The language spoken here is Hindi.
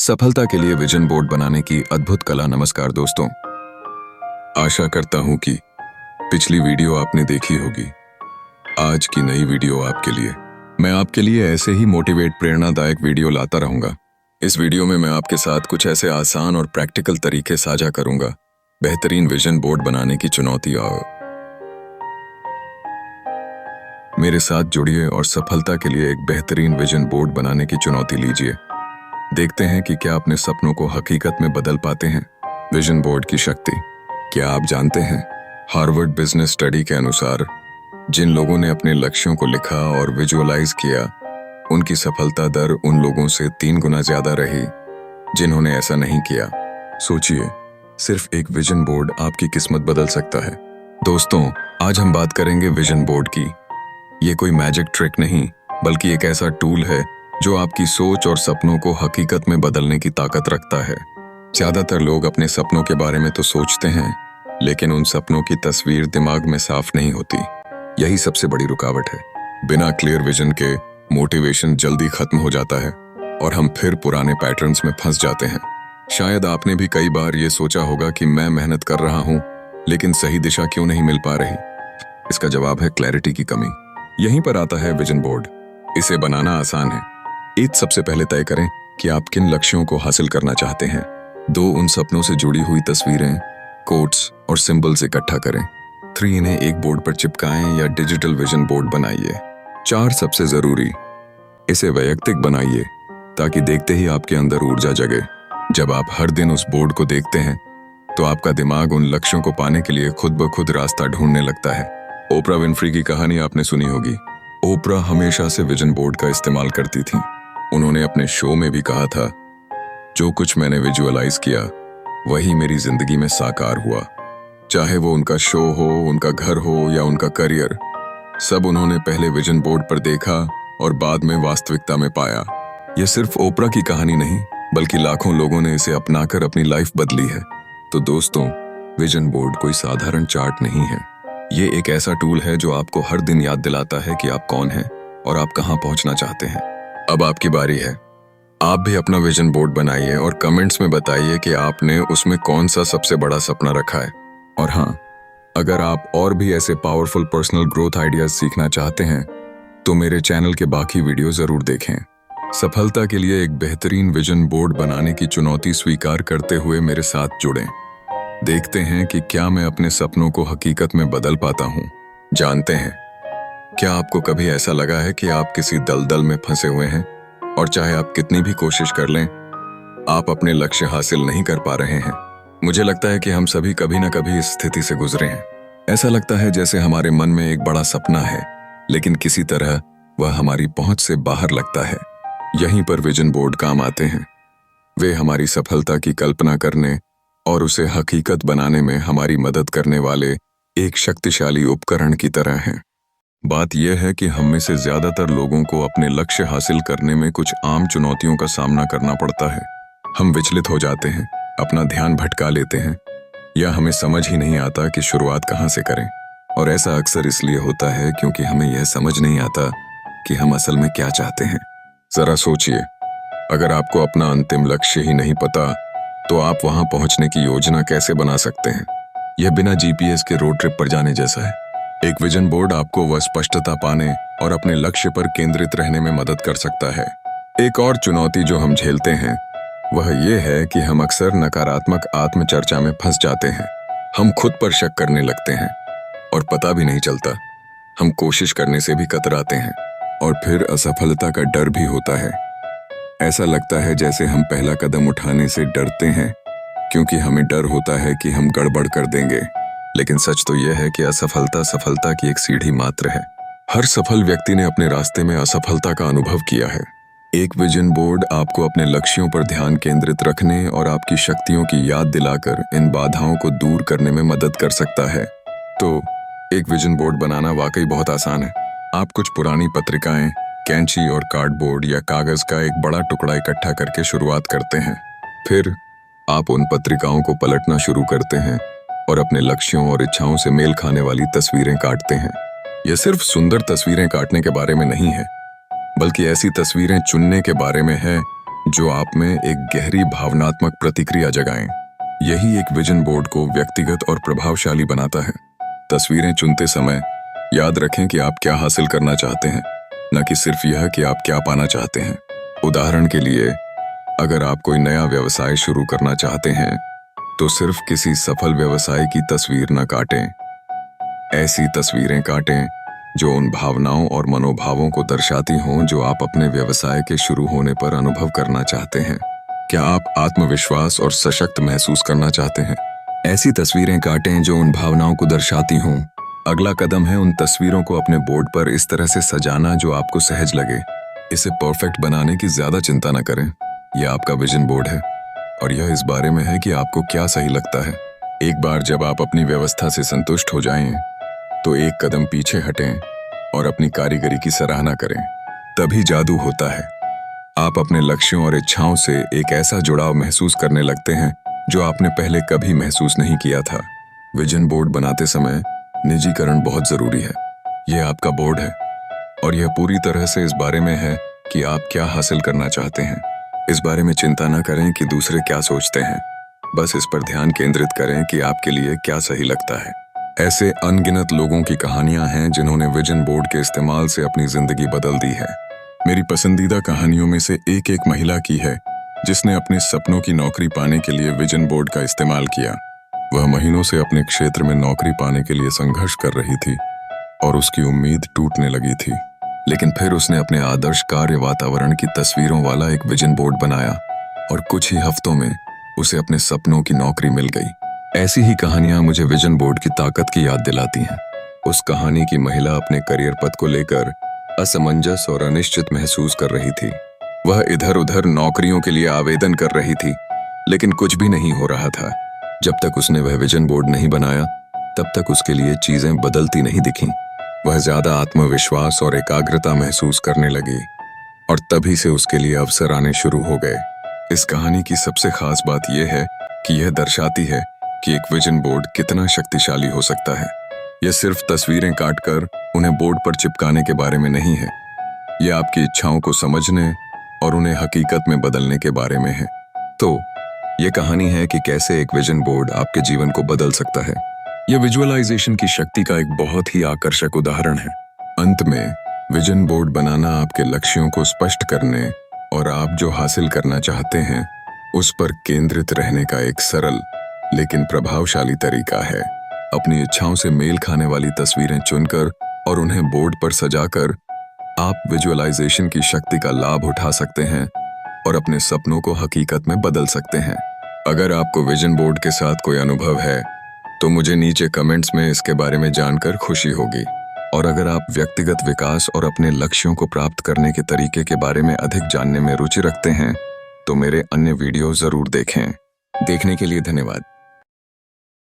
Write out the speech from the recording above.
सफलता के लिए विजन बोर्ड बनाने की अद्भुत कला। नमस्कार दोस्तों, आशा करता हूं कि पिछली वीडियो आपने देखी होगी। आज की नई वीडियो आपके लिए, मैं आपके लिए ऐसे ही मोटिवेट प्रेरणादायक वीडियो लाता रहूंगा। इस वीडियो में मैं आपके साथ कुछ ऐसे आसान और प्रैक्टिकल तरीके साझा करूंगा बेहतरीन विजन बोर्ड बनाने की चुनौती। आओ मेरे साथ जुड़िए और सफलता के लिए एक बेहतरीन विजन बोर्ड बनाने की चुनौती लीजिए। देखते हैं कि क्या अपने सपनों को हकीकत में बदल पाते हैं। विजन बोर्ड की शक्ति। क्या आप जानते हैं, हार्वर्ड बिजनेस स्टडी के अनुसार जिन लोगों ने अपने लक्ष्यों को लिखा और विजुअलाइज किया, उनकी सफलता दर उन लोगों से 3 गुना ज्यादा रही जिन्होंने ऐसा नहीं किया। सोचिए, सिर्फ एक विजन बोर्ड आपकी किस्मत बदल सकता है। दोस्तों, आज हम बात करेंगे विजन बोर्ड की। ये कोई मैजिक ट्रिक नहीं, बल्कि एक ऐसा टूल है जो आपकी सोच और सपनों को हकीकत में बदलने की ताकत रखता है। ज्यादातर लोग अपने सपनों के बारे में तो सोचते हैं, लेकिन उन सपनों की तस्वीर दिमाग में साफ नहीं होती। यही सबसे बड़ी रुकावट है। बिना क्लियर विजन के मोटिवेशन जल्दी खत्म हो जाता है और हम फिर पुराने पैटर्न्स में फंस जाते हैं। शायद आपने भी कई बार ये सोचा होगा कि मैं मेहनत कर रहा हूँ, लेकिन सही दिशा क्यों नहीं मिल पा रही। इसका जवाब है क्लैरिटी की कमी। यहीं पर आता है विजन बोर्ड। इसे बनाना आसान है। सबसे पहले तय करें कि आप किन लक्ष्यों को हासिल करना चाहते हैं। 2 उन सपनों से जुड़ी हुई तस्वीरें, कोट्स और सिंबल्स इकट्ठा करें। 3 इन्हें एक बोर्ड पर चिपकाएं या डिजिटल विजन बोर्ड बनाइए। 4 सबसे जरूरी, इसे वैयक्तिक बनाइए ताकि देखते ही आपके अंदर ऊर्जा जगे। जब आप हर दिन उस बोर्ड को देखते हैं तो आपका दिमाग उन लक्ष्यों को पाने के लिए खुद ब खुद रास्ता ढूंढने लगता है। ओपरा विनफ्री की कहानी आपने सुनी होगी। ओपरा हमेशा से विजन बोर्ड का इस्तेमाल करती थी। उन्होंने अपने शो में भी कहा था, जो कुछ मैंने विजुअलाइज किया वही मेरी जिंदगी में साकार हुआ। चाहे वो उनका शो हो, उनका घर हो या उनका करियर, सब उन्होंने पहले विजन बोर्ड पर देखा और बाद में वास्तविकता में पाया। यह सिर्फ ओपरा की कहानी नहीं, बल्कि लाखों लोगों ने इसे अपनाकर अपनी लाइफ बदली है। तो दोस्तों, विजन बोर्ड कोई साधारण चार्ट नहीं है। ये एक ऐसा टूल है जो आपको हर दिन याद दिलाता है कि आप कौन हैं और आप कहां पहुंचना चाहते हैं। अब आपकी बारी है। आप भी अपना विजन बोर्ड बनाइए और कमेंट्स में बताइए कि आपने उसमें कौन सा सबसे बड़ा सपना रखा है। और हाँ, अगर आप और भी ऐसे पावरफुल पर्सनल ग्रोथ आइडियाज सीखना चाहते हैं तो मेरे चैनल के बाकी वीडियो जरूर देखें। सफलता के लिए एक बेहतरीन विजन बोर्ड बनाने की चुनौती स्वीकार करते हुए मेरे साथ जुड़ें। देखते हैं कि क्या मैं अपने सपनों को हकीकत में बदल पाता हूँ। जानते हैं, क्या आपको कभी ऐसा लगा है कि आप किसी दलदल में फंसे हुए हैं और चाहे आप कितनी भी कोशिश कर लें, आप अपने लक्ष्य हासिल नहीं कर पा रहे हैं। मुझे लगता है कि हम सभी कभी ना कभी इस स्थिति से गुजरे हैं। ऐसा लगता है जैसे हमारे मन में एक बड़ा सपना है, लेकिन किसी तरह वह हमारी पहुंच से बाहर लगता है। यहीं पर विजन बोर्ड काम आते हैं। वे हमारी सफलता की कल्पना करने और उसे हकीकत बनाने में हमारी मदद करने वाले एक शक्तिशाली उपकरण की तरह हैं। बात यह है कि हम में से ज्यादातर लोगों को अपने लक्ष्य हासिल करने में कुछ आम चुनौतियों का सामना करना पड़ता है। हम विचलित हो जाते हैं, अपना ध्यान भटका लेते हैं, या हमें समझ ही नहीं आता कि शुरुआत कहाँ से करें। और ऐसा अक्सर इसलिए होता है क्योंकि हमें यह समझ नहीं आता कि हम असल में क्या चाहते हैं। जरा सोचिए, अगर आपको अपना अंतिम लक्ष्य ही नहीं पता तो आप वहां पहुंचने की योजना कैसे बना सकते हैं। यह बिना GPS के रोड ट्रिप पर जाने जैसा है। एक विजन बोर्ड आपको वह स्पष्टता पाने और अपने लक्ष्य पर केंद्रित रहने में मदद कर सकता है। एक और चुनौती जो हम झेलते हैं वह ये है कि हम अक्सर नकारात्मक आत्मचर्चा में फंस जाते हैं। हम खुद पर शक करने लगते हैं और पता भी नहीं चलता। हम कोशिश करने से भी कतराते हैं और फिर असफलता का डर भी होता है। ऐसा लगता है जैसे हम पहला कदम उठाने से डरते हैं क्योंकि हमें डर होता है कि हम गड़बड़ कर देंगे। लेकिन सच तो यह है कि असफलता सफलता की एक सीढ़ी मात्र है। हर सफल व्यक्ति ने अपने रास्ते में असफलता का अनुभव किया है। एक विजन बोर्ड आपको अपने लक्ष्यों पर ध्यान केंद्रित रखने और आपकी शक्तियों की याद दिलाकर इन बाधाओं को दूर करने में मदद कर सकता है। तो एक विजन बोर्ड बनाना वाकई बहुत आसान है। आप कुछ पुरानी पत्रिकाएं, कैंची और कार्डबोर्ड या कागज का एक बड़ा टुकड़ा इकट्ठा करके शुरुआत करते हैं। फिर आप उन पत्रिकाओं को पलटना शुरू करते हैं और अपने लक्ष्यों और इच्छाओं से मेल खाने वाली तस्वीरें काटते हैं। यह सिर्फ सुंदर तस्वीरें काटने के बारे में नहीं है, बल्कि ऐसी तस्वीरें चुनने के बारे में है जो आप में एक गहरी भावनात्मक प्रतिक्रिया जगाएं। यही एक विजन बोर्ड को व्यक्तिगत और प्रभावशाली बनाता है। तस्वीरें चुनते समय याद रखें कि आप क्या हासिल करना चाहते हैं, न कि सिर्फ यह कि आप क्या पाना चाहते हैं। उदाहरण के लिए, अगर आप कोई नया व्यवसाय शुरू करना चाहते हैं तो सिर्फ किसी सफल व्यवसाय की तस्वीर न काटें। ऐसी तस्वीरें काटें जो उन भावनाओं और मनोभावों को दर्शाती हों जो आप अपने व्यवसाय के शुरू होने पर अनुभव करना चाहते हैं। क्या आप आत्मविश्वास और सशक्त महसूस करना चाहते हैं? ऐसी तस्वीरें काटें जो उन भावनाओं को दर्शाती हों। अगला कदम है उन तस्वीरों को अपने बोर्ड पर इस तरह से सजाना जो आपको सहज लगे। इसे परफेक्ट बनाने की ज्यादा चिंता न करें। यह आपका विजन बोर्ड है और यह इस बारे में है कि आपको क्या सही लगता है। एक बार जब आप अपनी व्यवस्था से संतुष्ट हो जाएं, तो एक कदम पीछे हटें और अपनी कारीगरी की सराहना करें। तभी जादू होता है। आप अपने लक्ष्यों और इच्छाओं से एक ऐसा जुड़ाव महसूस करने लगते हैं जो आपने पहले कभी महसूस नहीं किया था। विजन बोर्ड बनाते समय निजीकरण बहुत जरूरी है। यह आपका बोर्ड है और यह पूरी तरह से इस बारे में है कि आप क्या हासिल करना चाहते हैं। इस बारे में चिंता न करें कि दूसरे क्या सोचते हैं। बस इस पर ध्यान केंद्रित करें कि आपके लिए क्या सही लगता है। ऐसे अनगिनत लोगों की कहानियां हैं जिन्होंने विजन बोर्ड के इस्तेमाल से अपनी जिंदगी बदल दी है। मेरी पसंदीदा कहानियों में से एक महिला की है जिसने अपने सपनों की नौकरी पाने के लिए विजन बोर्ड का इस्तेमाल किया। वह महीनों से अपने क्षेत्र में नौकरी पाने के लिए संघर्ष कर रही थी और उसकी उम्मीद टूटने लगी थी। लेकिन फिर उसने अपने आदर्श कार्य वातावरण की तस्वीरों वाला एक विजन बोर्ड बनाया और कुछ ही हफ्तों में उसे अपने सपनों की नौकरी मिल गई। ऐसी ही कहानियां मुझे विजन बोर्ड की ताकत की याद दिलाती हैं। उस कहानी की महिला अपने करियर पथ को लेकर असमंजस और अनिश्चित महसूस कर रही थी। वह इधर उधर नौकरियों के लिए आवेदन कर रही थी, लेकिन कुछ भी नहीं हो रहा था। जब तक उसने वह विजन बोर्ड नहीं बनाया, तब तक उसके लिए चीजें बदलती नहीं दिखीं। वह ज्यादा आत्मविश्वास और एकाग्रता महसूस करने लगी और तभी से उसके लिए अवसर आने शुरू हो गए। इस कहानी की सबसे खास बात यह है कि यह दर्शाती है कि एक विजन बोर्ड कितना शक्तिशाली हो सकता है। यह सिर्फ तस्वीरें काटकर उन्हें बोर्ड पर चिपकाने के बारे में नहीं है। यह आपकी इच्छाओं को समझने और उन्हें हकीकत में बदलने के बारे में है। तो यह कहानी है कि कैसे एक विजन बोर्ड आपके जीवन को बदल सकता है। यह विजुअलाइजेशन की शक्ति का एक बहुत ही आकर्षक उदाहरण है। अंत में, विजन बोर्ड बनाना आपके लक्ष्यों को स्पष्ट करने और आप जो हासिल करना चाहते हैं उस पर केंद्रित रहने का एक सरल लेकिन प्रभावशाली तरीका है। अपनी इच्छाओं से मेल खाने वाली तस्वीरें चुनकर और उन्हें बोर्ड पर सजाकर आप विजुअलाइजेशन की शक्ति का लाभ उठा सकते हैं और अपने सपनों को हकीकत में बदल सकते हैं। अगर आपको विजन बोर्ड के साथ कोई अनुभव है तो मुझे नीचे कमेंट्स में इसके बारे में जानकर खुशी होगी। और अगर आप व्यक्तिगत विकास और अपने लक्ष्यों को प्राप्त करने के तरीके के बारे में अधिक जानने में रुचि रखते हैं तो मेरे अन्य वीडियो जरूर देखें। देखने के लिए धन्यवाद।